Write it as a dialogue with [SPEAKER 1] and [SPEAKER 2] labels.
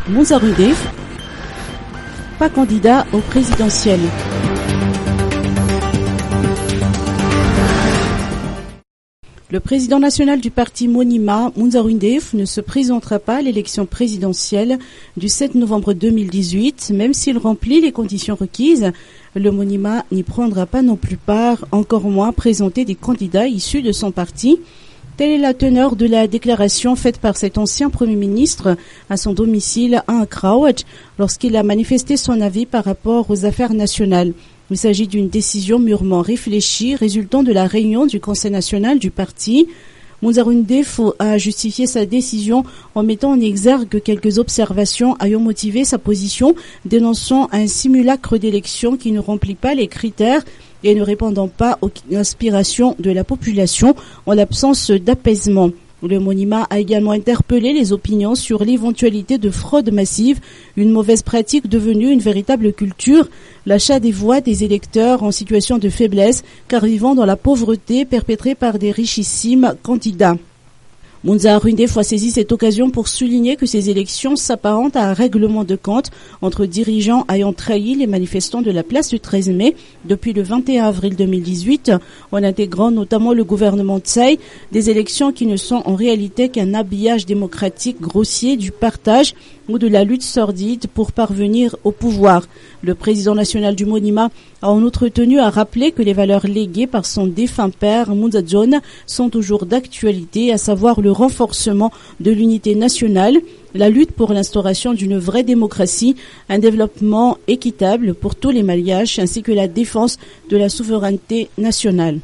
[SPEAKER 1] Mounzarundé, pas candidat au présidentiel. Le président national du parti Monima, Mounzarundé, ne se présentera pas à l'élection présidentielle du 7 novembre 2018, même s'il remplit les conditions requises. Le Monima n'y prendra pas non plus part, encore moins présenter des candidats issus de son parti. Telle est la teneur de la déclaration faite par cet ancien Premier ministre à son domicile à Ankara lorsqu'il a manifesté son avis par rapport aux affaires nationales. Il s'agit d'une décision mûrement réfléchie résultant de la réunion du Conseil national du parti. Mounzarundé a justifié sa décision en mettant en exergue quelques observations ayant motivé sa position, dénonçant un simulacre d'élection qui ne remplit pas les critères et ne répondant pas aux aspirations de la population en l'absence d'apaisement. Le Monima a également interpellé les opinions sur l'éventualité de fraude massive, une mauvaise pratique devenue une véritable culture, l'achat des voix des électeurs en situation de faiblesse, car vivant dans la pauvreté perpétrée par des richissimes candidats. Mounzarundé a saisi cette occasion pour souligner que ces élections s'apparentent à un règlement de compte entre dirigeants ayant trahi les manifestants de la place du 13 mai depuis le 21 avril 2018, en intégrant notamment le gouvernement Tsai, des élections qui ne sont en réalité qu'un habillage démocratique grossier du partage ou de la lutte sordide pour parvenir au pouvoir. Le président national du Monima a en outre tenu à rappeler que les valeurs léguées par son défunt père Mounzadjon sont toujours d'actualité, à savoir le renforcement de l'unité nationale, la lutte pour l'instauration d'une vraie démocratie, un développement équitable pour tous les Malgaches ainsi que la défense de la souveraineté nationale.